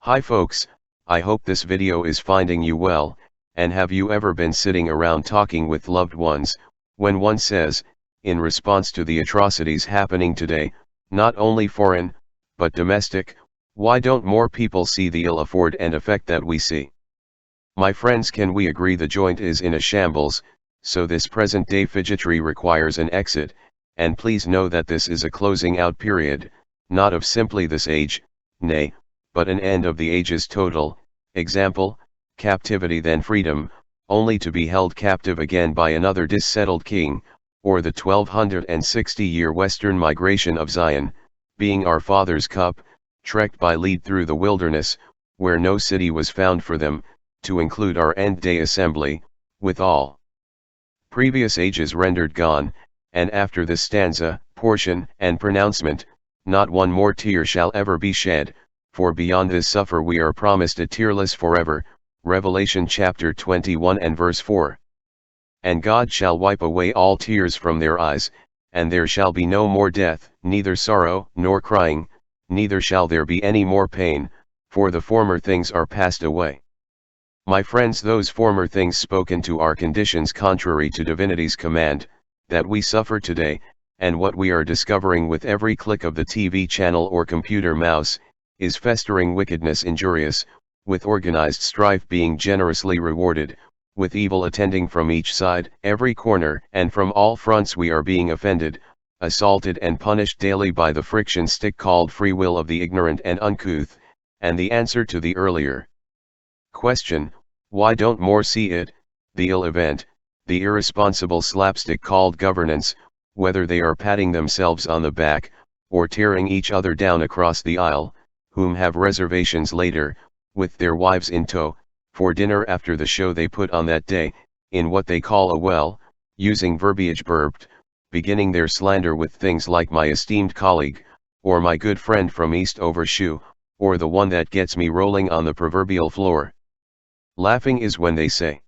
Hi folks, I hope this video is finding you well, and have you ever been sitting around talking with loved ones, when one says, in response to the atrocities happening today, not only foreign, but domestic, why don't more people see the ill afford and effect that we see? My friends, can we agree the joint is in a shambles, so this present day fidgetry requires an exit, and please know that this is a closing out period, not of simply this age, nay, but an end of the ages total, example, captivity then freedom, only to be held captive again by another dissettled king, or the 1260-year western migration of Zion, being our father's cup, trekked by lead through the wilderness, where no city was found for them, to include our end-day assembly, with all previous ages rendered gone, and after this stanza, portion, and pronouncement, not one more tear shall ever be shed, for beyond this suffer we are promised a tearless forever, Revelation chapter 21 and verse 4. And God shall wipe away all tears from their eyes, and there shall be no more death, neither sorrow, nor crying, neither shall there be any more pain, for the former things are passed away. My friends, those former things spoken to are conditions contrary to divinity's command, that we suffer today, and what we are discovering with every click of the TV channel or computer mouse, is festering wickedness injurious, with organized strife being generously rewarded, with evil attending from each side, every corner, and from all fronts we are being offended, assaulted and punished daily by the friction stick called free will of the ignorant and uncouth, and the answer to the earlier question, why don't more see it, the ill event, the irresponsible slapstick called governance, whether they are patting themselves on the back, or tearing each other down across the aisle, whom have reservations later, with their wives in tow, for dinner after the show they put on that day, in what they call a well, using verbiage burped, beginning their slander with things like my esteemed colleague, or my good friend from East Overshoe, or the one that gets me rolling on the proverbial floor. Laughing is when they say,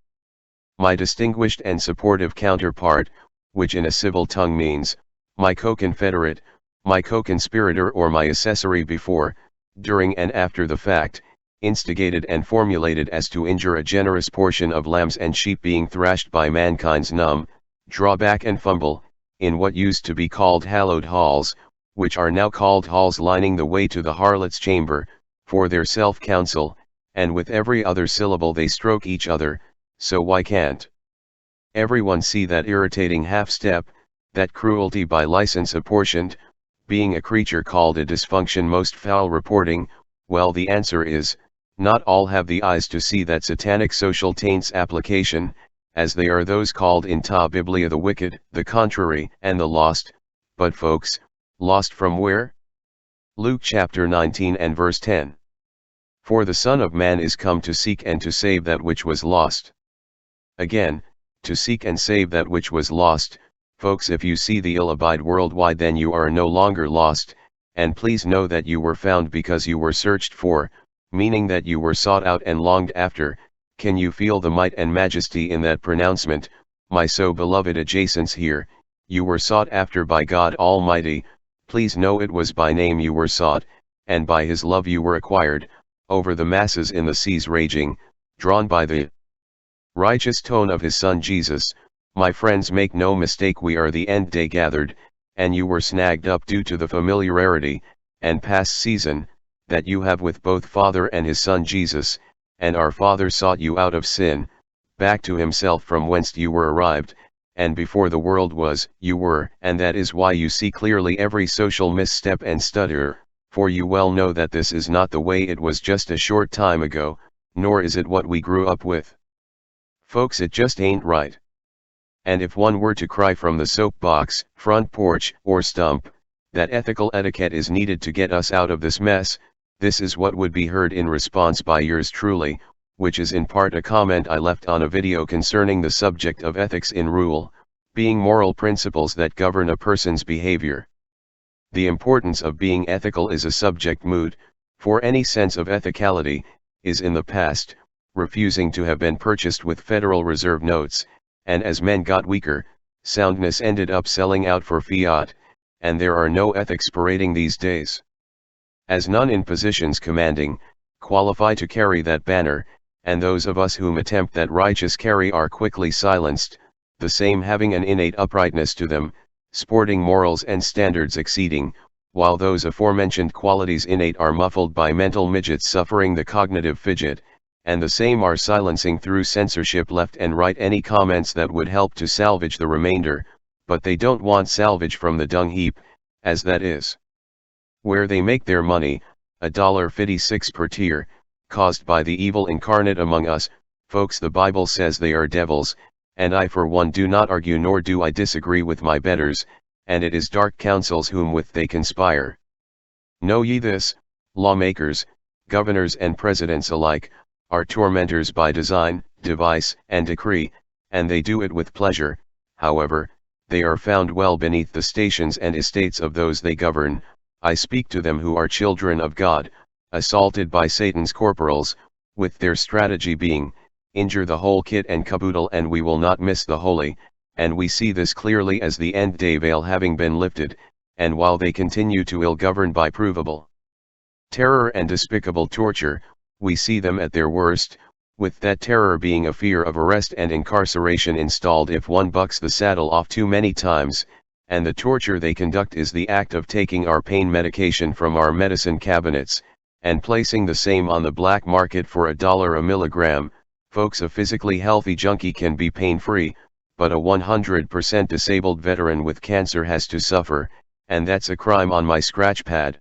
my distinguished and supportive counterpart, which in a civil tongue means, my co-confederate, my co-conspirator or my accessory before, during and after the fact, instigated and formulated as to injure a generous portion of lambs and sheep being thrashed by mankind's numb, drawback and fumble, in what used to be called hallowed halls, which are now called halls lining the way to the harlot's chamber, for their self-counsel, and with every other syllable they stroke each other, so why can't everyone see that irritating half-step, that cruelty by license apportioned, being a creature called a dysfunction most foul reporting? Well, the answer is, not all have the eyes to see that satanic social taints application, as they are those called in ta Biblia the wicked, the contrary, and the lost, but folks, lost from where? Luke chapter 19 and verse 10. For the Son of Man is come to seek and to save that which was lost. Again, to seek and save that which was lost. Folks, if you see the ill-abide worldwide, then you are no longer lost, and please know that you were found because you were searched for, meaning that you were sought out and longed after. Can you feel the might and majesty in that pronouncement, my so beloved adjacents here? You were sought after by God Almighty. Please know it was by name you were sought, and by His love you were acquired, over the masses in the seas raging, drawn by the righteous tone of His Son Jesus. My friends, make no mistake, we are the end day gathered, and you were snagged up due to the familiarity, and past season, that you have with both Father and His Son Jesus, and our Father sought you out of sin, back to Himself from whence you were arrived, and before the world was, you were, and that is why you see clearly every social misstep and stutter, for you well know that this is not the way it was just a short time ago, nor is it what we grew up with. Folks, it just ain't right. And if one were to cry from the soapbox, front porch, or stump, that ethical etiquette is needed to get us out of this mess, this is what would be heard in response by yours truly, which is in part a comment I left on a video concerning the subject of ethics in rule, being moral principles that govern a person's behavior. The importance of being ethical is a subject moot, for any sense of ethicality is in the past, refusing to have been purchased with Federal Reserve notes, and as men got weaker, soundness ended up selling out for fiat, and there are no ethics parading these days. As none in positions commanding, qualify to carry that banner, and those of us whom attempt that righteous carry are quickly silenced, the same having an innate uprightness to them, sporting morals and standards exceeding, while those aforementioned qualities innate are muffled by mental midgets suffering the cognitive fidget, and the same are silencing through censorship left and right any comments that would help to salvage the remainder, but they don't want salvage from the dung heap, as that is where they make their money, $1.56 per tier, caused by the evil incarnate among us, folks. The Bible says they are devils, and I for one do not argue nor do I disagree with my betters, and it is dark counsels whom with they conspire. Know ye this, lawmakers, governors and presidents alike, are tormentors by design, device, and decree, and they do it with pleasure. However, they are found well beneath the stations and estates of those they govern. I speak to them who are children of God, assaulted by Satan's corporals, with their strategy being, injure the whole kit and caboodle and we will not miss the holy, and we see this clearly as the end-day veil having been lifted, and while they continue to ill-govern by provable terror and despicable torture, we see them at their worst, with that terror being a fear of arrest and incarceration installed if one bucks the saddle off too many times, and the torture they conduct is the act of taking our pain medication from our medicine cabinets, and placing the same on the black market for $1 a milligram. Folks, a physically healthy junkie can be pain-free, but a 100% disabled veteran with cancer has to suffer, and that's a crime on my scratch pad.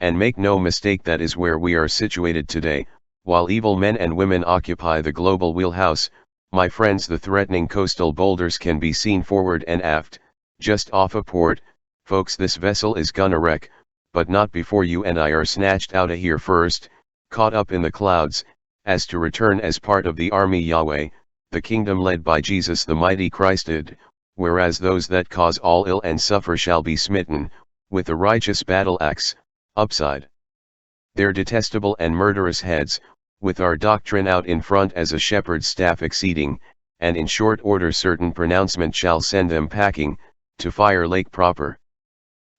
And make no mistake, that is where we are situated today, while evil men and women occupy the global wheelhouse. My friends, the threatening coastal boulders can be seen forward and aft, just off a port. Folks, this vessel is gonna wreck, but not before you and I are snatched out of here first, caught up in the clouds, as to return as part of the army Yahweh, the kingdom led by Jesus the mighty Christed, whereas those that cause all ill and suffer shall be smitten, with the righteous battle axe, upside their detestable and murderous heads, with our doctrine out in front as a shepherd's staff exceeding, and in short order certain pronouncement shall send them packing, to Fire Lake proper.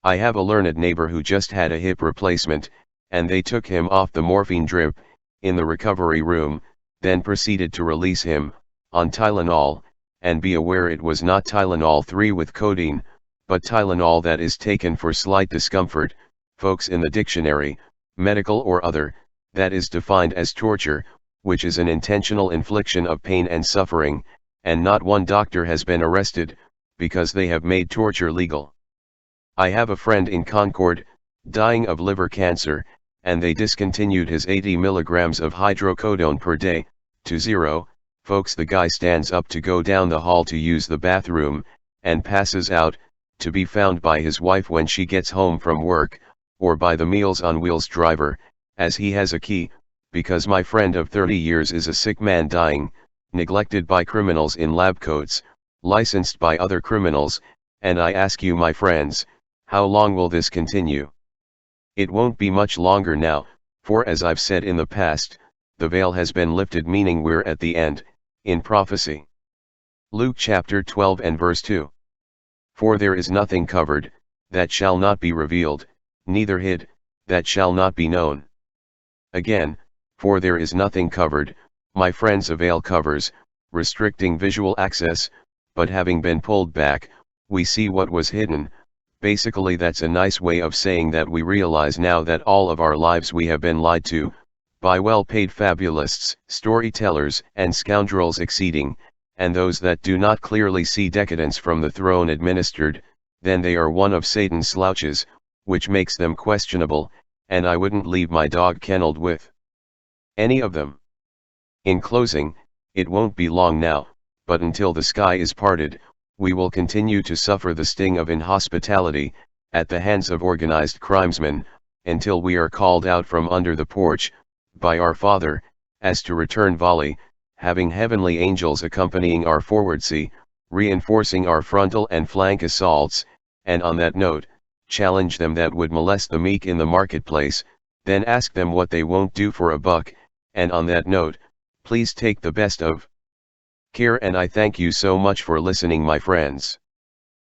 I have a learned neighbor who just had a hip replacement, and they took him off the morphine drip, in the recovery room, then proceeded to release him, on Tylenol, and be aware it was not Tylenol 3 with codeine, but Tylenol that is taken for slight discomfort. Folks, in the dictionary, medical or other, that is defined as torture, which is an intentional infliction of pain and suffering, and not one doctor has been arrested, because they have made torture legal. I have a friend in Concord, dying of liver cancer, and they discontinued his 80 milligrams of hydrocodone per day, to zero. Folks, the guy stands up to go down the hall to use the bathroom, and passes out, to be found by his wife when she gets home from work, or by the Meals on Wheels driver, as he has a key, because my friend of 30 years is a sick man dying, neglected by criminals in lab coats, licensed by other criminals, and I ask you, my friends, how long will this continue? It won't be much longer now, for as I've said in the past, the veil has been lifted, meaning we're at the end, in prophecy. Luke chapter 12 and verse 2. For there is nothing covered, that shall not be revealed, neither hid, that shall not be known. Again, for there is nothing covered, my friends, a veil covers, restricting visual access, but having been pulled back, we see what was hidden. Basically, that's a nice way of saying that we realize now that all of our lives we have been lied to, by well-paid fabulists, storytellers, and scoundrels exceeding, and those that do not clearly see decadence from the throne administered, then they are one of Satan's slouches, which makes them questionable, and I wouldn't leave my dog kenneled with any of them. In closing, it won't be long now, but until the sky is parted, we will continue to suffer the sting of inhospitality, at the hands of organized crimesmen, until we are called out from under the porch, by our Father, as to return volley, having heavenly angels accompanying our forward sea, reinforcing our frontal and flank assaults, and on that note, challenge them that would molest the meek in the marketplace, then ask them what they won't do for a buck, and on that note, please take the best of care, and I thank you so much for listening, my friends.